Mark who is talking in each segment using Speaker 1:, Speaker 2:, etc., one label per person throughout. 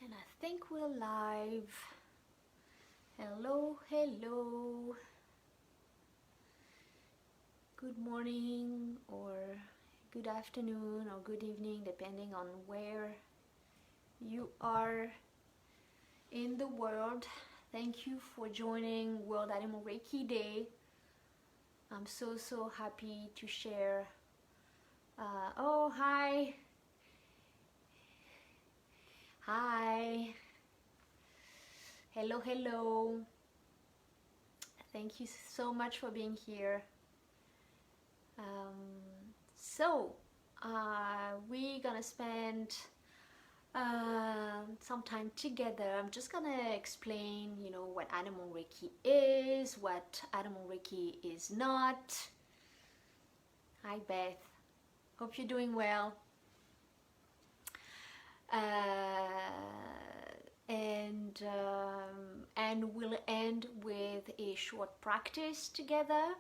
Speaker 1: And I think we're live. Hello, hello. Good morning or good afternoon or good evening, depending on where you are in the world. Thank you for joining World Animal Reiki Day. I'm so happy to share. Oh, hi. Hi. Hello, hello. Thank you so much for being here. We're gonna spend some time together. I'm just gonna explain, what Animal Reiki is, what Animal Reiki is not. Hi, Beth. Hope you're doing well. And we'll end with a short practice together.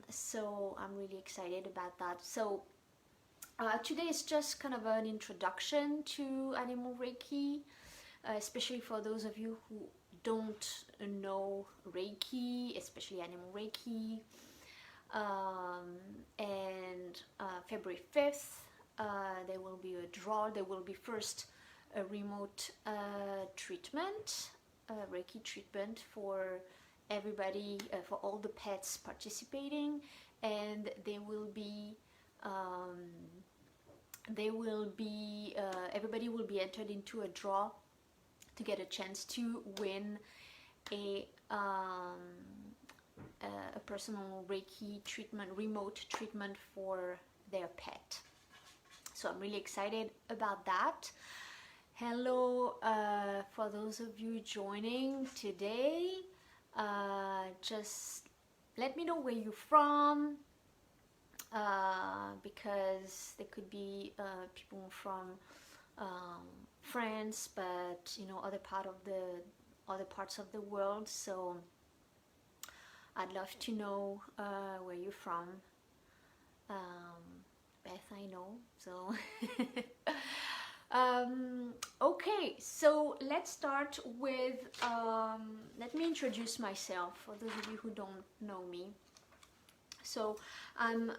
Speaker 1: So I'm really excited about that. So today is just kind of an introduction to Animal Reiki, especially for those of you who don't know Reiki, especially Animal Reiki. February 5th, there will be a draw. There will be first a remote treatment, Reiki treatment for everybody, for all the pets participating, and everybody will be entered into a draw to get a chance to win a personal Reiki treatment, remote treatment for their pet. So I'm really excited about that. Hello, for those of you joining today. Just let me know where you're from, because there could be people from France, but other parts of the world. So I'd love to know where you're from. Beth, I know. So okay, so let's start with, let me introduce myself for those of you who don't know me. So I'm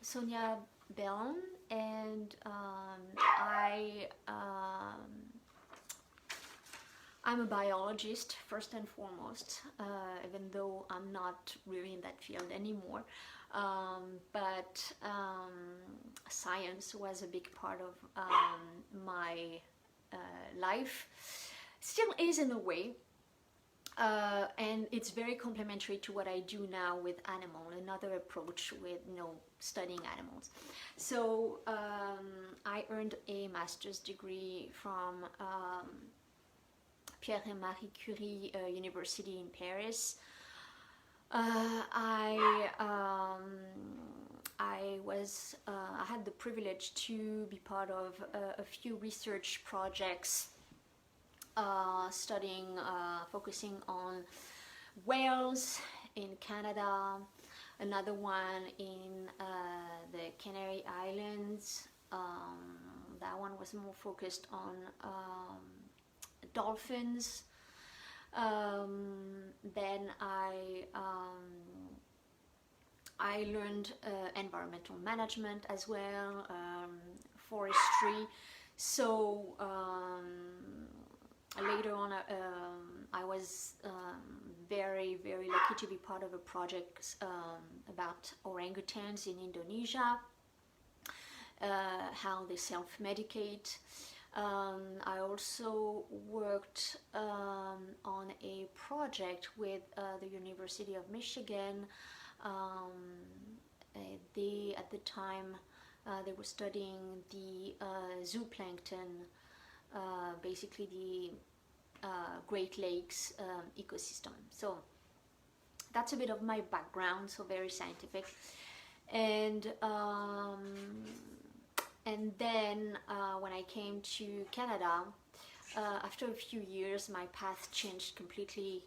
Speaker 1: Sonia Bellon, and I'm a biologist first and foremost, even though I'm not really in that field anymore. But science was a big part of my life, still is in a way, and it's very complementary to what I do now with another approach with studying animals. So I earned a master's degree from Pierre and Marie Curie University in Paris. I had the privilege to be part of a few research projects focusing on whales in Canada, another one in the Canary Islands. That one was more focused on dolphins. Then I learned environmental management as well, forestry. So later on, I was very lucky to be part of a project about orangutans in Indonesia, how they self-medicate. I also worked on a project with the University of Michigan. At the time, they were studying the zooplankton, basically the Great Lakes ecosystem. So that's a bit of my background, so very scientific. And then when I came to Canada, after a few years, my path changed completely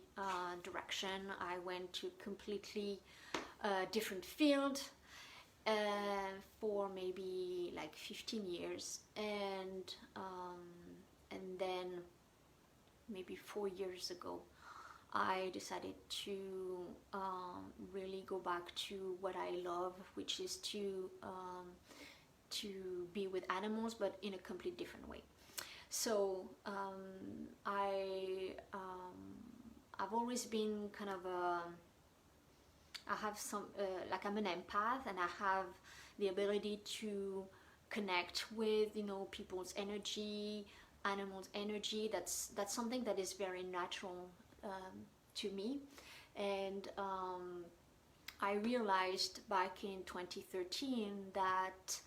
Speaker 1: direction. I went to completely different field for maybe like 15 years, and and then maybe 4 years ago, I decided to really go back to what I love, which is to be with animals, but in a completely different way. So I've always been kind of I have some like I'm an empath, and I have the ability to connect with, you know, people's energy, animals' energy. That's something that is very natural to me, and I realized back in 2013 that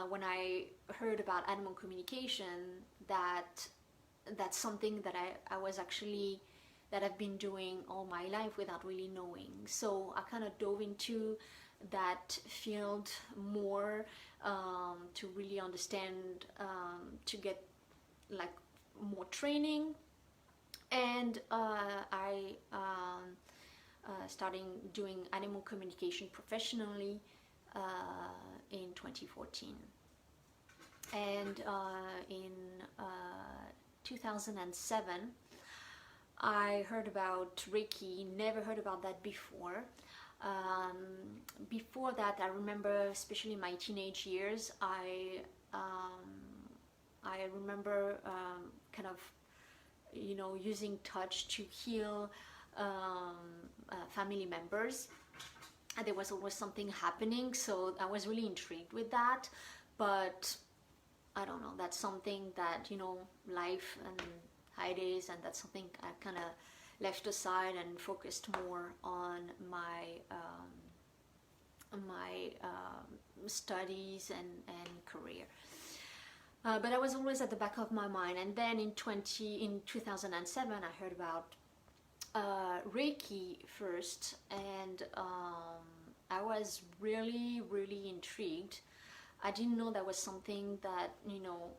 Speaker 1: when I heard about animal communication, that's something that I was actually, that I've been doing all my life without really knowing. So I kind of dove into that field more, to really understand, to get like more training, and I started doing animal communication professionally in 2014. And in 2007, I heard about Reiki. Never heard about that before. Before that, I remember, especially in my teenage years, I remember kind of, you know, using touch to heal family members. And there was always something happening, so I was really intrigued with that. But I don't know, that's something that, you know, life and how it is, and that's something I kind of left aside and focused more on my studies and career. But I was always at the back of my mind. And then in 2007, I heard about Reiki first, and I was really, really intrigued. I didn't know that was something that, you know,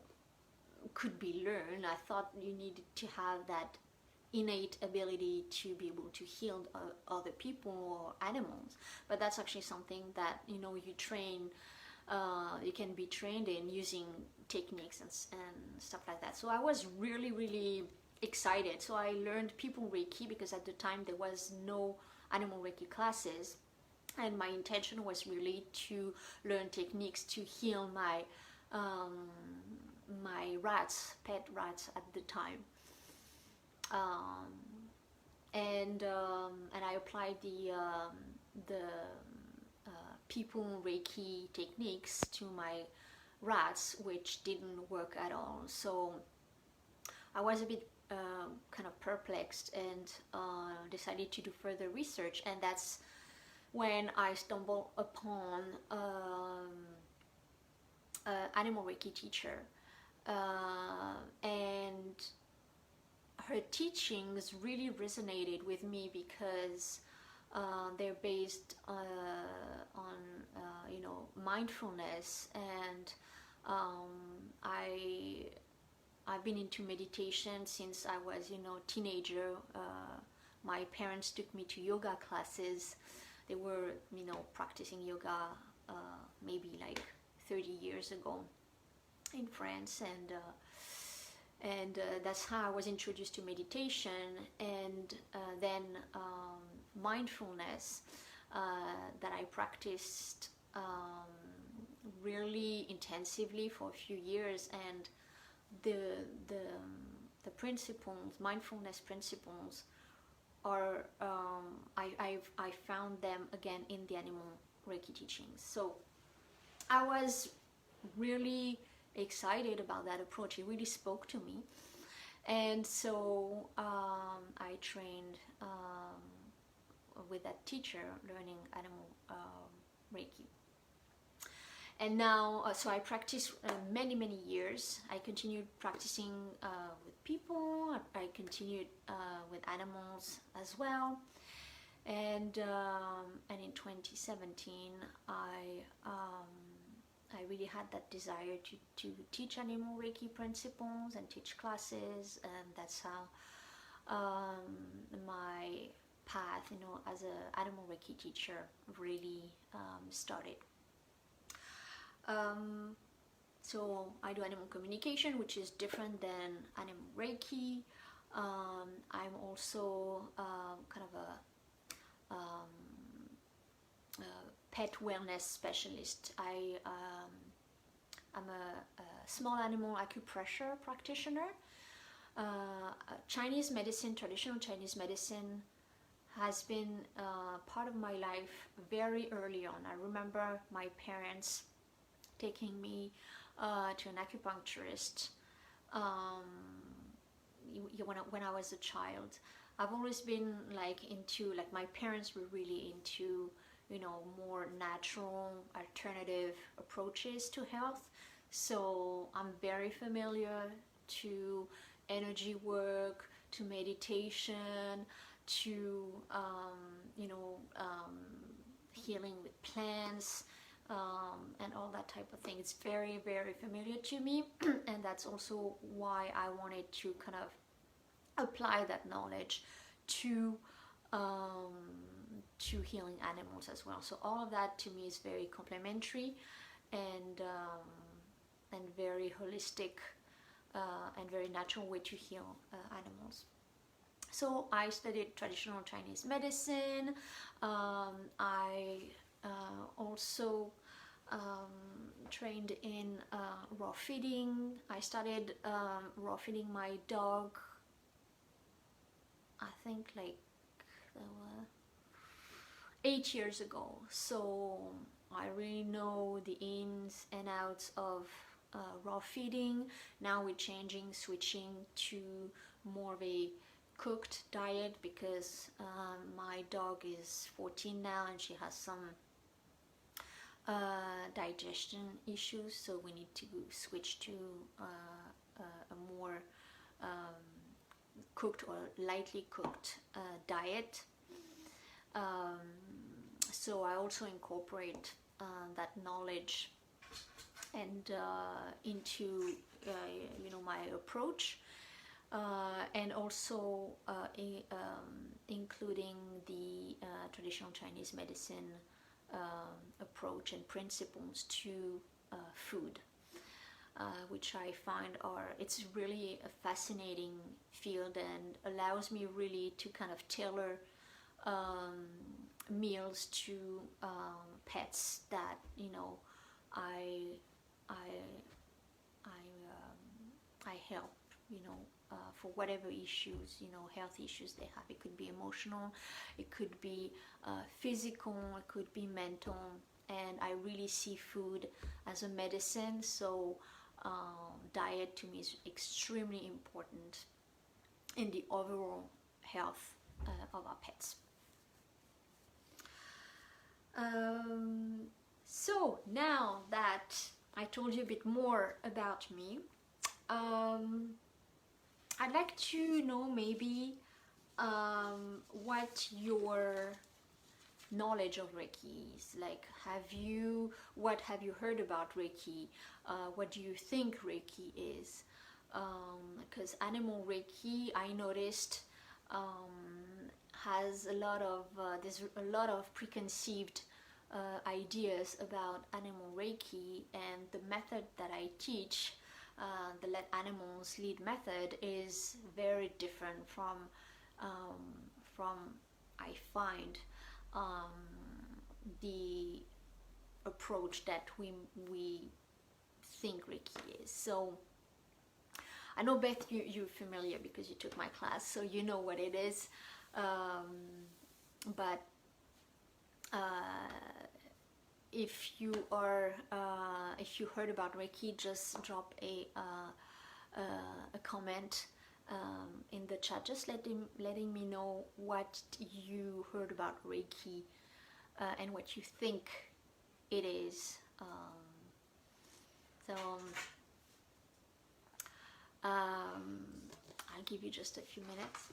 Speaker 1: could be learned. I thought you needed to have that innate ability to be able to heal other people or animals, but that's actually something that, you know, you can be trained in using techniques and stuff like that. So I was really, really excited. So I learned people Reiki, because at the time there was no animal Reiki classes, and my intention was really to learn techniques to heal my rats, pet rats at the time. And I applied the people Reiki techniques to my rats, which didn't work at all. So I was a bit kind of perplexed, and decided to do further research. And that's when I stumbled upon animal Reiki teacher, and her teachings really resonated with me, because they're based on you know, mindfulness. And I've been into meditation since I was, you know, teenager. My parents took me to yoga classes. They were, you know, practicing yoga maybe like 30 years ago in France, and that's how I was introduced to meditation, and then mindfulness that I practiced really intensively for a few years. And the principles, mindfulness principles, are I found them again in the animal Reiki teachings. So I was really excited about that approach. It really spoke to me, and so I trained with that teacher, learning animal Reiki. And now, so I practiced many years. I continued practicing with people. I continued with animals as well. And in 2017, I really had that desire to teach animal Reiki principles and teach classes, and that's how my path, you know, as an animal Reiki teacher really started. So I do animal communication, which is different than animal Reiki. I'm also kind of a pet wellness specialist. I'm a small animal acupressure practitioner. Chinese medicine, traditional Chinese medicine, has been part of my life very early on. I remember my parents taking me to an acupuncturist when I was a child. I've always been like my parents were really into, you know, more natural alternative approaches to health. So I'm very familiar to energy work, to meditation, to healing with plants, and all that type of thing. It's very, very familiar to me, and that's also why I wanted to kind of apply that knowledge to healing animals as well. So all of that to me is very complementary and very holistic and very natural way to heal animals. So I studied traditional Chinese medicine. I also trained in raw feeding. I started raw feeding my dog, I think like 8 years ago. So I really know the ins and outs of raw feeding. Now we're switching to more of a cooked diet because my dog is 14 now and she has some digestion issues, so we need to switch to a more cooked or lightly cooked diet. So I also incorporate that knowledge and into my approach, and also including the traditional Chinese medicine approach and principles to food, which I find it's really a fascinating field and allows me really to kind of tailor meals to pets that I help, for whatever issues, health issues they have. It could be emotional, it could be physical, it could be mental, and I really see food as a medicine. So diet to me is extremely important in the overall health of our pets. So now that I told you a bit more about me, I'd like to know maybe what your knowledge of Reiki is. Like, what have you heard about Reiki? What do you think Reiki is? Because Animal Reiki, I noticed, has there's a lot of preconceived ideas about Animal Reiki, and the method that I teach, the Let Animals Lead method, is very different from I find the approach that we think Reiki is. So I know, Beth, you're familiar because you took my class, so you know what it is. But if you heard about Reiki, just drop a comment in the chat, just letting me know what you heard about Reiki and what you think it is. I'll give you just a few minutes.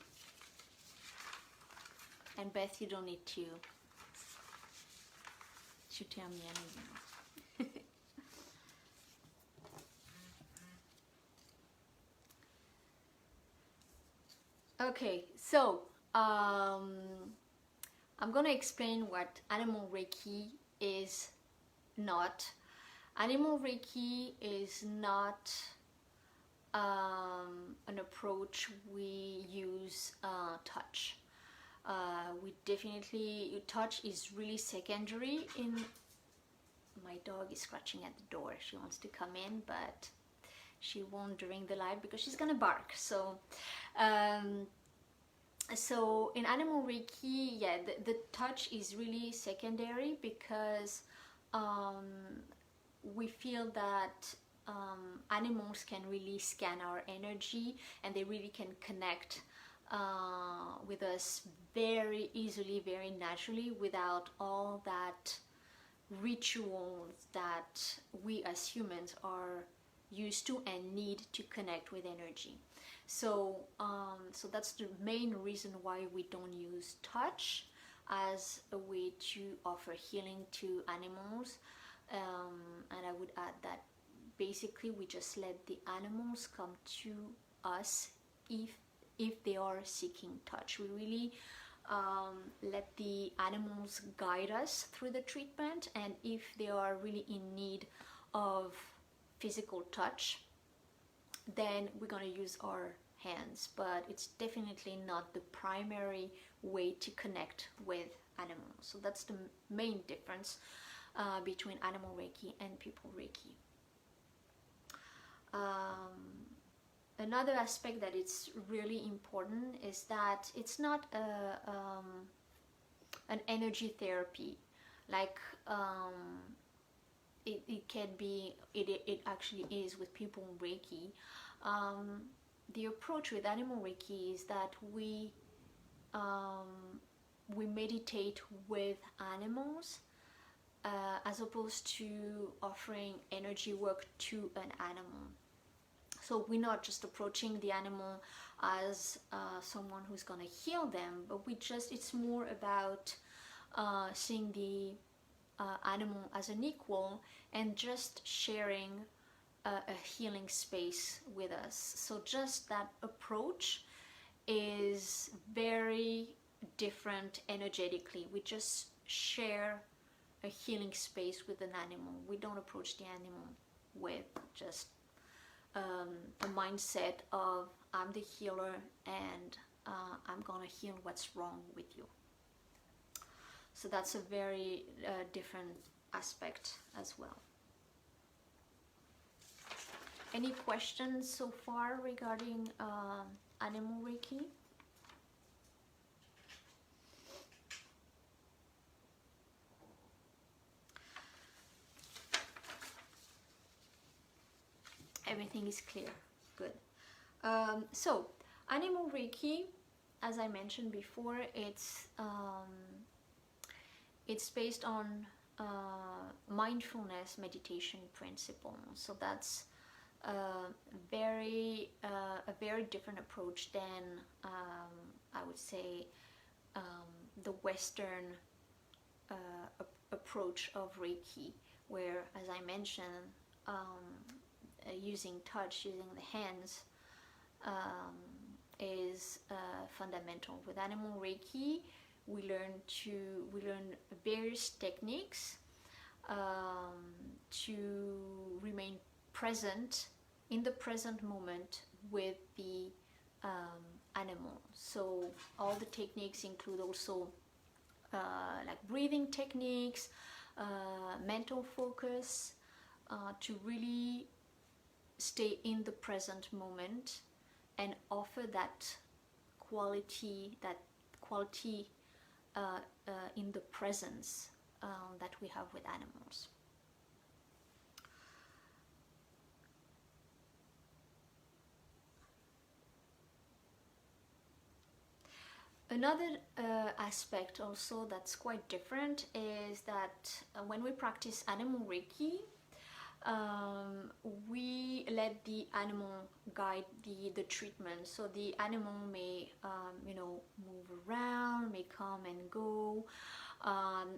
Speaker 1: And Beth, you don't need to tell me anything. Okay, so I'm gonna explain what Animal Reiki is not. Animal Reiki is not an approach we use touch. We definitely, touch is really secondary in, my dog is scratching at the door. She wants to come in, but she won't during the live because she's gonna bark. So so in Animal Reiki, yeah, the touch is really secondary because we feel that animals can really scan our energy, and they really can connect with us very easily, very naturally, without all that rituals that we as humans are used to and need to connect with energy. So so that's the main reason why we don't use touch as a way to offer healing to animals. And I would add that basically we just let the animals come to us if they are seeking touch. We really let the animals guide us through the treatment, and if they are really in need of physical touch, then we're going to use our hands, but it's definitely not the primary way to connect with animals. So that's the main difference between Animal Reiki and People Reiki. Another aspect that is really important is that it's not an energy therapy like it can be, it actually is with People Reiki. The approach with Animal Reiki is that we meditate with animals as opposed to offering energy work to an animal. So we're not just approaching the animal as someone who's going to heal them, but it's more about seeing the animal as an equal and just sharing a healing space with us. So just that approach is very different energetically. We just share a healing space with an animal. We don't approach the animal with just a mindset of I'm the healer and I'm gonna heal what's wrong with you. So that's a very different aspect as well. Any questions so far regarding Animal Reiki? Everything is clear. Good. So Animal Reiki, as I mentioned before, it's based on mindfulness meditation principles. So that's a very different approach than I would say the Western approach of Reiki, where, as I mentioned, using touch, using the hands is fundamental. With Animal Reiki, we learn various techniques to remain present in the present moment with the animal. So all the techniques include also like breathing techniques, mental focus, to really stay in the present moment and offer that quality in the presence that we have with animals. Another aspect also that's quite different is that when we practice Animal Reiki, we let the animal guide the treatment. So the animal may move around, may come and go,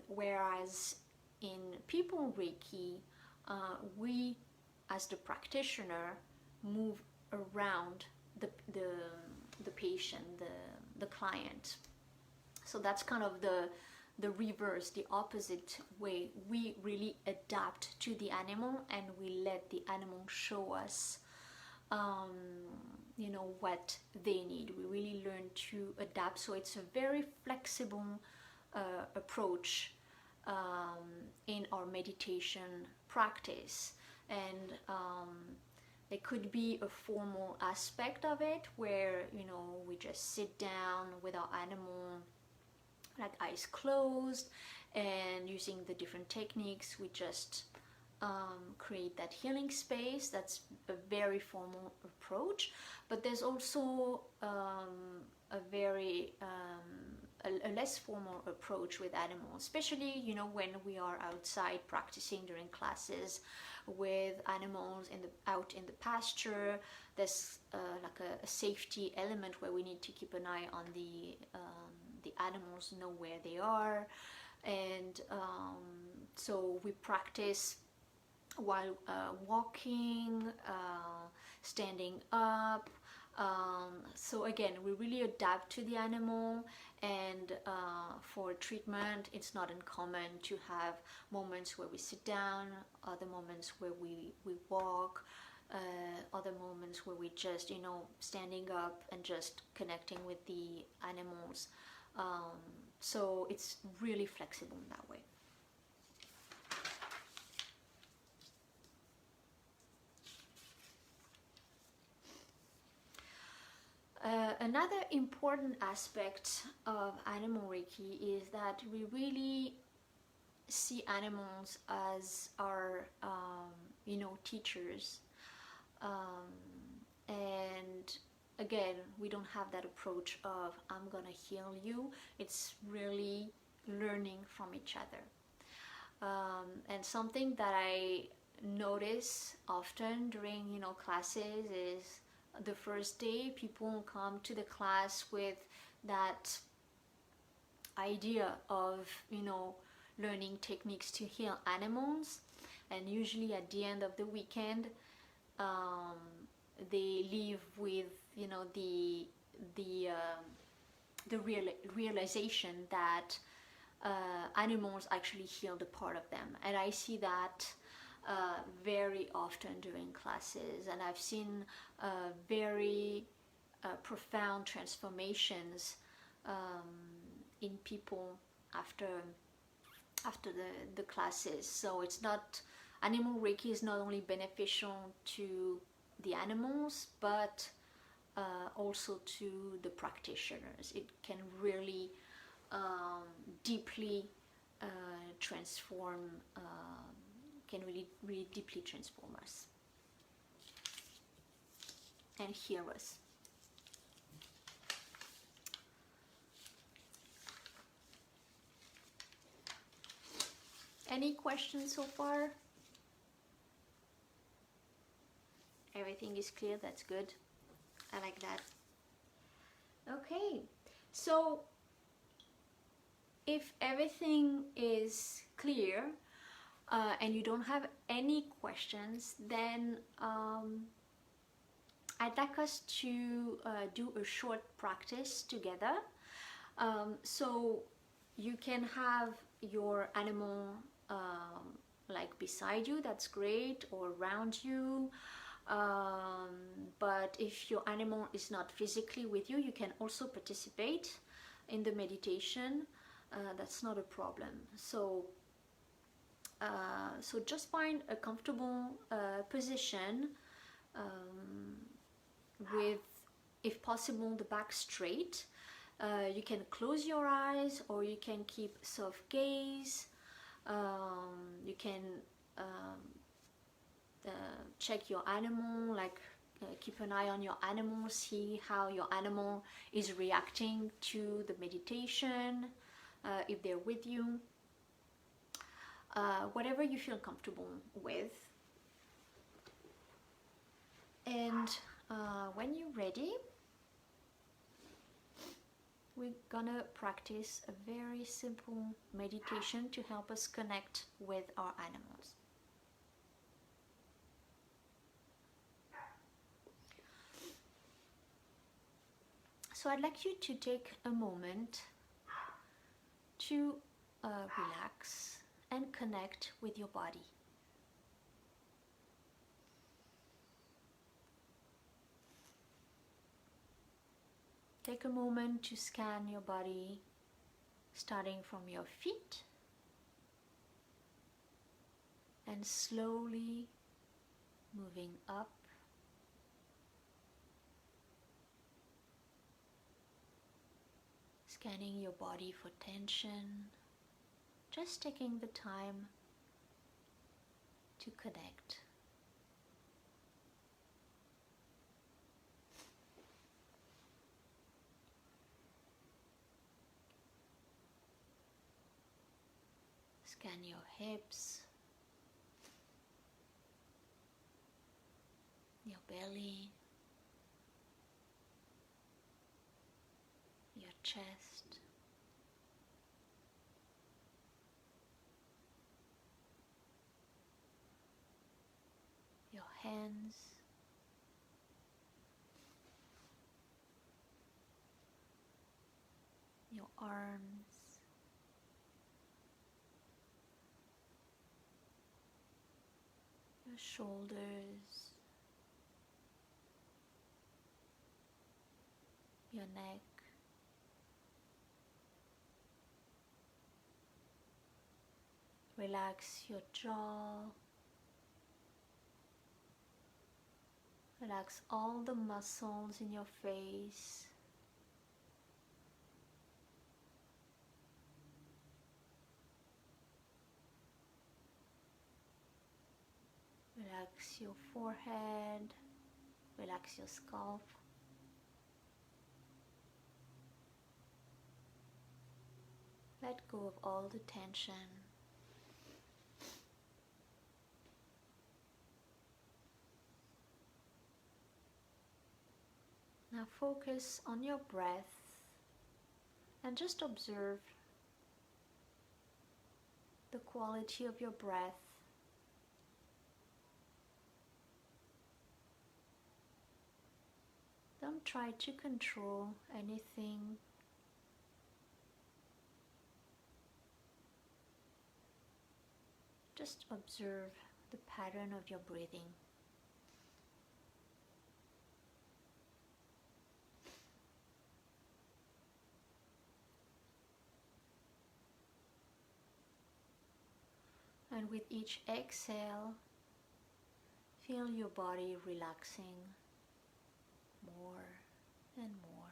Speaker 1: whereas in People Reiki, we as the practitioner move around the patient, the client. So that's kind of the reverse, the opposite way. We really adapt to the animal and we let the animal show us you know, what they need. We really learn to adapt. So it's a very flexible approach in our meditation practice. And there could be a formal aspect of it where, you know, we just sit down with our animal, like eyes closed, and using the different techniques, we just create that healing space. That's a very formal approach. But there's also a very a less formal approach with animals, especially, you know, when we are outside practicing during classes with animals out in the pasture. There's like a safety element where we need to keep an eye on the animals, know where they are, and so we practice while walking, standing up. So again, we really adapt to the animal, and for treatment, it's not uncommon to have moments where we sit down, other moments where we walk, other moments where we just, you know, standing up and just connecting with the animals. So it's really flexible in that way. Another important aspect of Animal Reiki is that we really see animals as our, you know, teachers. And again, we don't have that approach of I'm gonna heal you. It's really learning from each other. And something that I notice often during, you know, classes is the first day people come to the class with that idea of, you know, learning techniques to heal animals, and usually at the end of the weekend they leave with, you know, the realization that animals actually healed a part of them. And I see that very often during classes, and I've seen very profound transformations in people after the classes. So it's not, Animal Reiki is not only beneficial to the animals, but also to the practitioners. It can really deeply transform, can really deeply transform us and heal us. Any questions so far? Everything is clear. That's good. I like that. Okay, so if everything is clear and you don't have any questions, then I'd like us to do a short practice together. So you can have your animal like beside you, that's great, or around you. But if your animal is not physically with you, you can also participate in the meditation. That's not a problem. So so just find a comfortable position with, if possible, the back straight. You can close your eyes, or you can keep soft gaze. You can check your animal, like keep an eye on your animal, see how your animal is reacting to the meditation, if they're with you. Whatever you feel comfortable with. And when you're ready, we're gonna practice a very simple meditation to help us connect with our animals. So I'd like you to take a moment to relax and connect with your body. Take a moment to scan your body, starting from your feet and slowly moving up, scanning your body for tension, just taking the time to connect. Scan your hips, your belly, your chest, your hands, your arms, your shoulders, your neck, relax your jaw, relax all the muscles in your face, relax your forehead, relax your scalp. Let go of all the tension. Now focus on your breath and just observe the quality of your breath. Don't try to control anything. Just observe the pattern of your breathing. And with each exhale, feel your body relaxing more and more.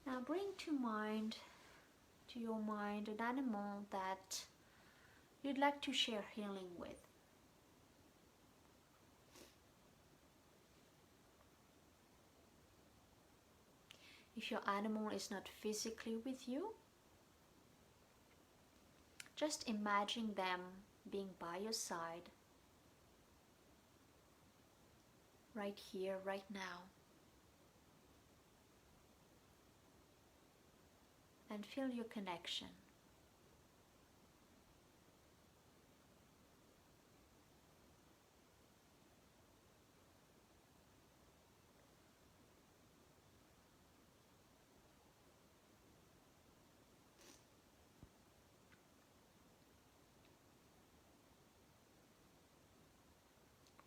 Speaker 1: Now bring to your mind an animal that you'd like to share healing with. If your animal is not physically with you, just imagine them being by your side, right here, right now. And feel your connection.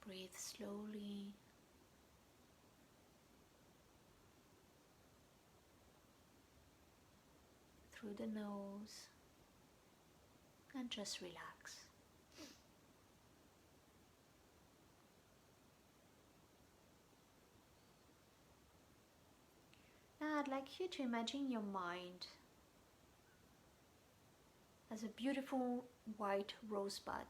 Speaker 1: Breathe slowly. Through the nose and just relax. Now I'd like you to imagine your mind as a beautiful white rosebud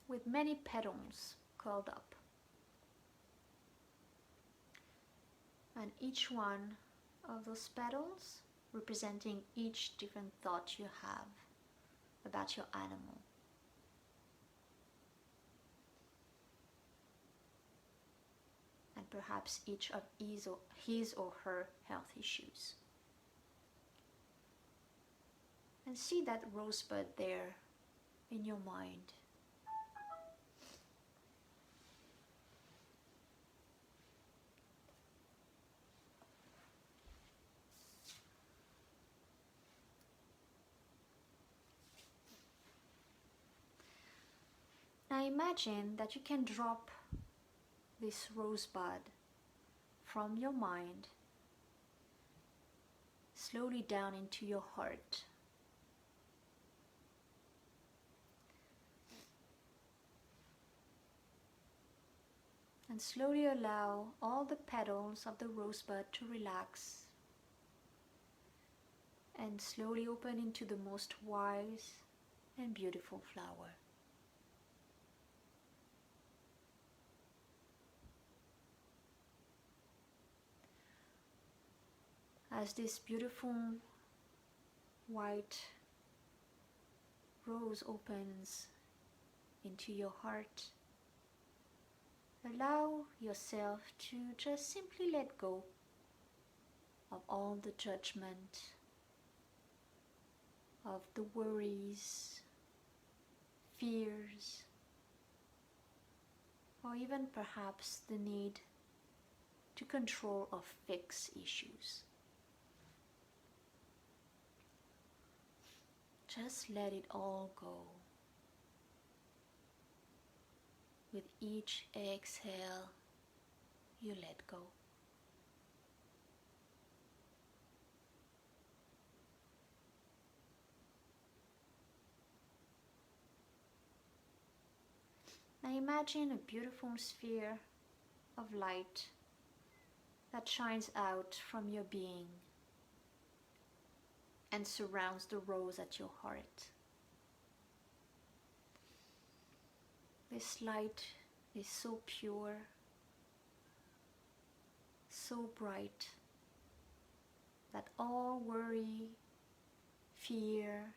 Speaker 1: with many petals curled up. And each one of those petals representing each different thought you have about your animal. And perhaps each of his or her health issues. and see that rosebud there in your mind. Now imagine that you can drop this rosebud from your mind slowly down into your heart. And slowly allow all the petals of the rosebud to relax and slowly open into the most wise and beautiful flower. As this beautiful white rose opens into your heart, allow yourself to just simply let go of all the judgment, of the worries, fears, or even perhaps the need to control or fix issues. Just let it all go. With each exhale, you let go. Now imagine a beautiful sphere of light that shines out from your being and surrounds the rose at your heart. This light is so pure, so bright, that all worry, fear,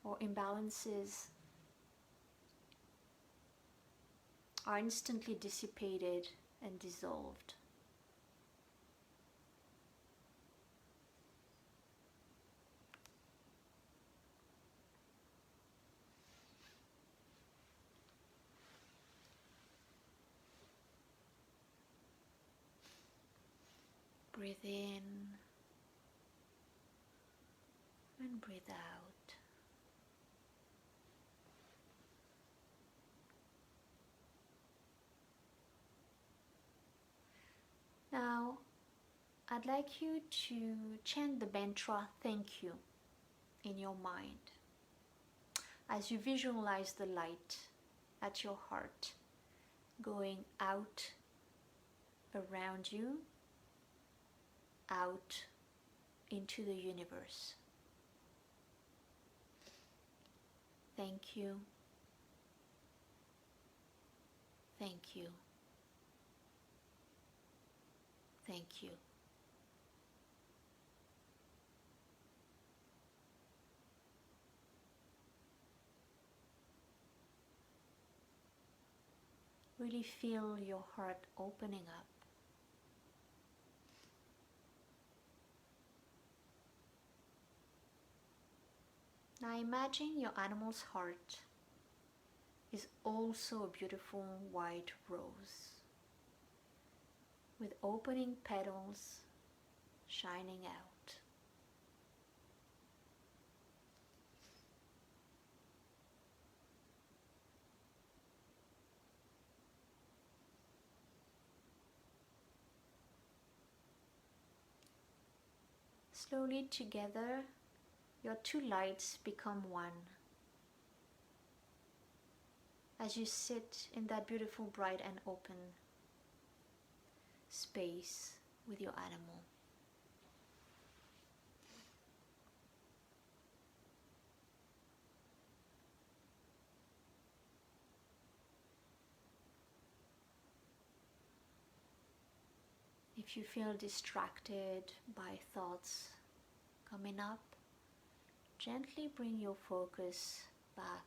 Speaker 1: or imbalances are instantly dissipated and dissolved. Breathe in and breathe out. Now, I'd like you to chant the mantra "Thank you" in your mind as you visualize the light at your heart going out around you, out into the universe. Thank you. Thank you. Thank you. Really feel your heart opening up. Now imagine your animal's heart is also a beautiful white rose with opening petals shining out. Slowly together, your two lights become one. As you sit in that beautiful, bright and open space with your animal. If you feel distracted by thoughts coming up, gently bring your focus back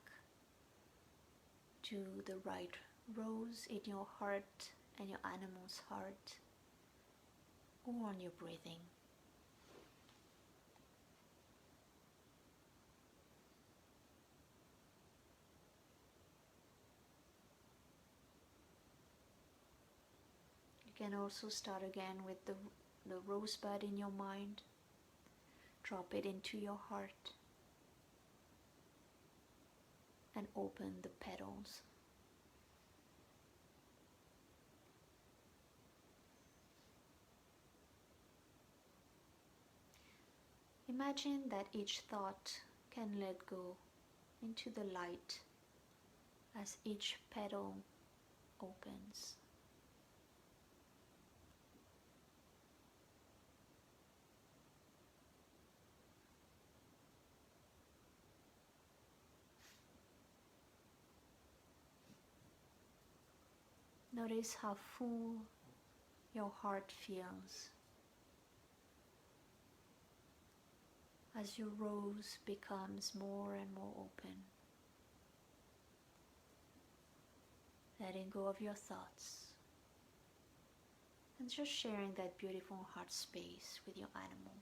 Speaker 1: to the right rose in your heart and your animal's heart, or on your breathing. can also start again with the rosebud in your mind. Drop it into your heart and open the petals. Imagine that each thought can let go into the light as each petal opens. Notice how full your heart feels as your rose becomes more and more open, letting go of your thoughts and just sharing that beautiful heart space with your animal.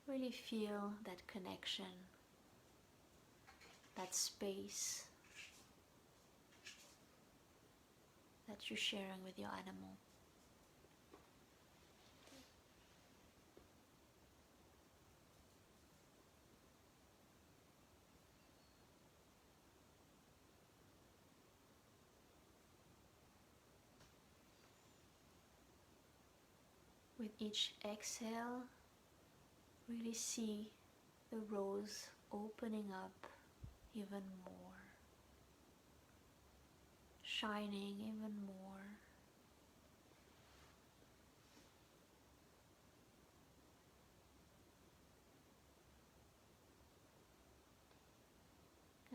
Speaker 1: Really feel that connection, that space that you're sharing with your animal. With each exhale, really see the rose opening up even more, shining even more.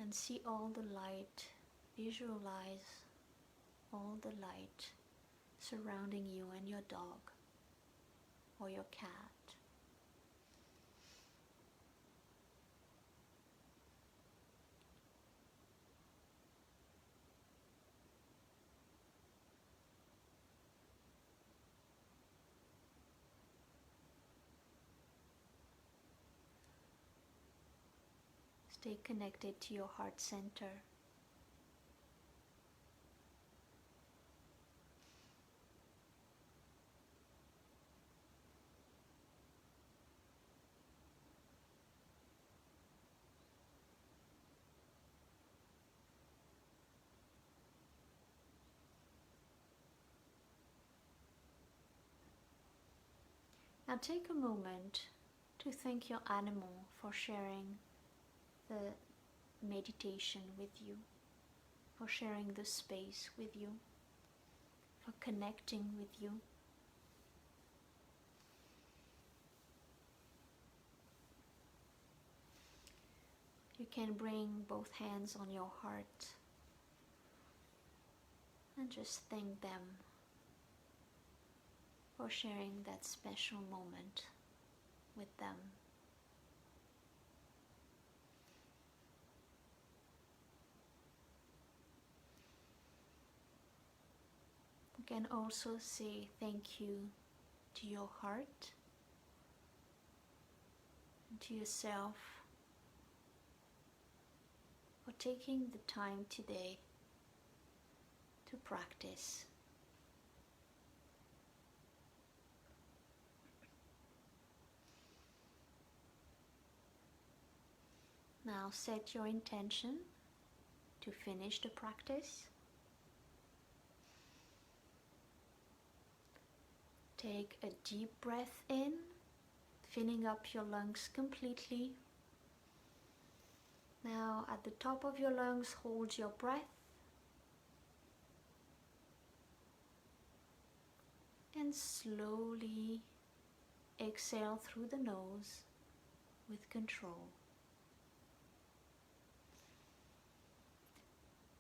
Speaker 1: And see all the light, visualize all the light surrounding you and your dog or your cat. Stay connected to your heart center. Now take a moment to thank your animal for sharing the meditation with you, for sharing the space with you, for connecting with you. You can bring both hands on your heart and just thank them for sharing that special moment with them. You can also say thank you to your heart and to yourself for taking the time today to practice. Now set your intention to finish the practice. Take a deep breath in, filling up your lungs completely. Now at the top of your lungs, hold your breath and slowly exhale through the nose with control.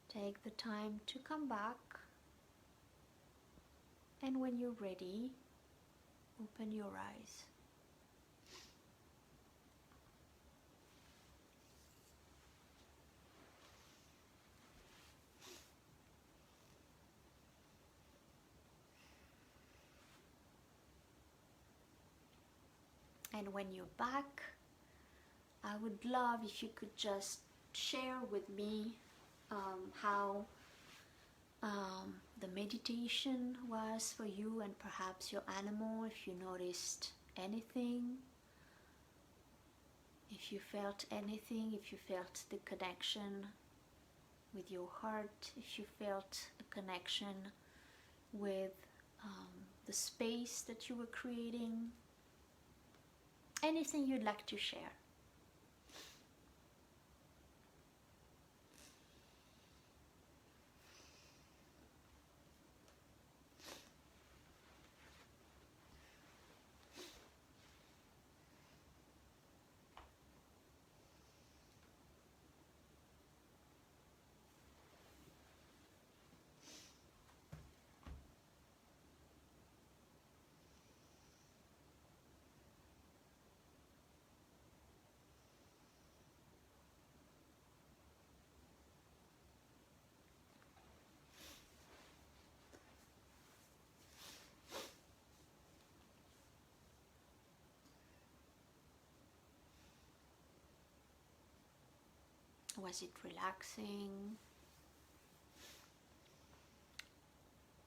Speaker 1: Take the time to come back, and when you're ready, open your eyes. And when you're back, I would love if you could just share with me how the meditation was for you, and perhaps your animal, if you noticed anything, if you felt anything, if you felt the connection with your heart, if you felt a connection with the space that you were creating, anything you'd like to share. Was it relaxing?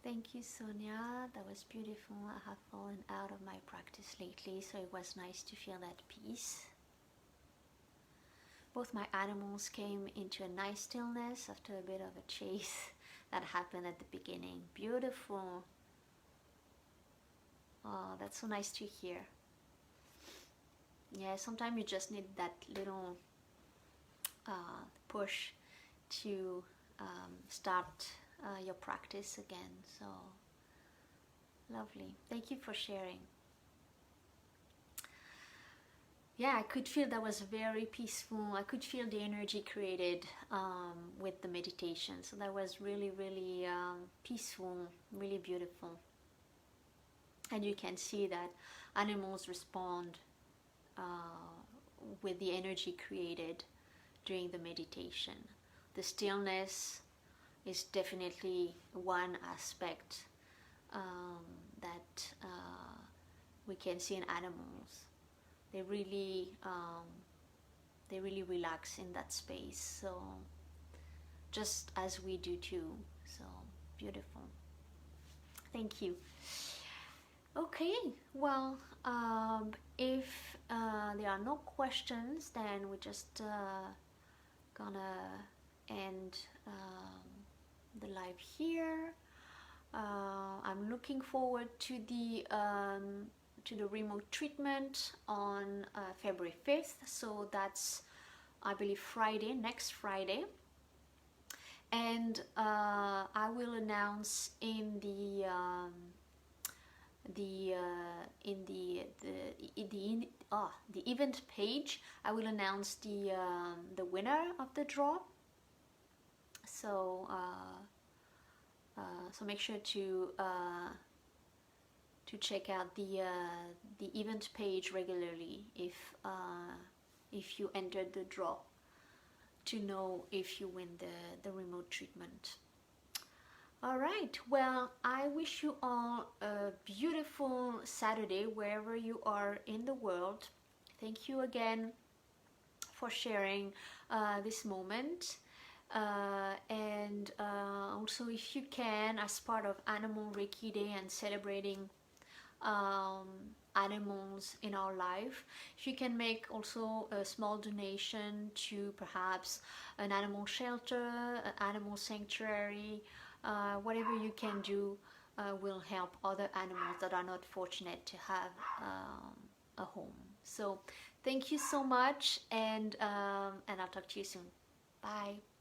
Speaker 1: Thank you, Sonia. That was beautiful. I have fallen out of my practice lately, so it was nice to feel that peace. Both my animals came into a nice stillness after a bit of a chase that happened at the beginning. Beautiful. Oh, that's so nice to hear. Yeah, sometimes you just need that little push to start your practice again. So lovely. Thank you for sharing. Yeah, I could feel that was very peaceful. I could feel the energy created with the meditation. So that was really, really peaceful, really beautiful. And you can see that animals respond with the energy created during the meditation. The stillness is definitely one aspect that we can see in animals. They really relax in that space. So just as we do too. So beautiful. Thank you. Okay, well, if there are no questions, then we're just gonna end the live here. I'm looking forward to the remote treatment on February 5th. So that's, I believe, Friday, next Friday. And I will announce in the event page, I will announce the winner of the draw. So so make sure to check out the event page regularly if you entered the draw, to know if you win the remote treatment. All right, well, I wish you all a beautiful Saturday wherever you are in the world. Thank you again for sharing this moment. And also, if you can, as part of Animal Reiki Day and celebrating animals in our life, if you can make also a small donation to perhaps an animal shelter, an animal sanctuary, whatever you can do will help other animals that are not fortunate to have a home. So thank you so much, and I'll talk to you soon. Bye.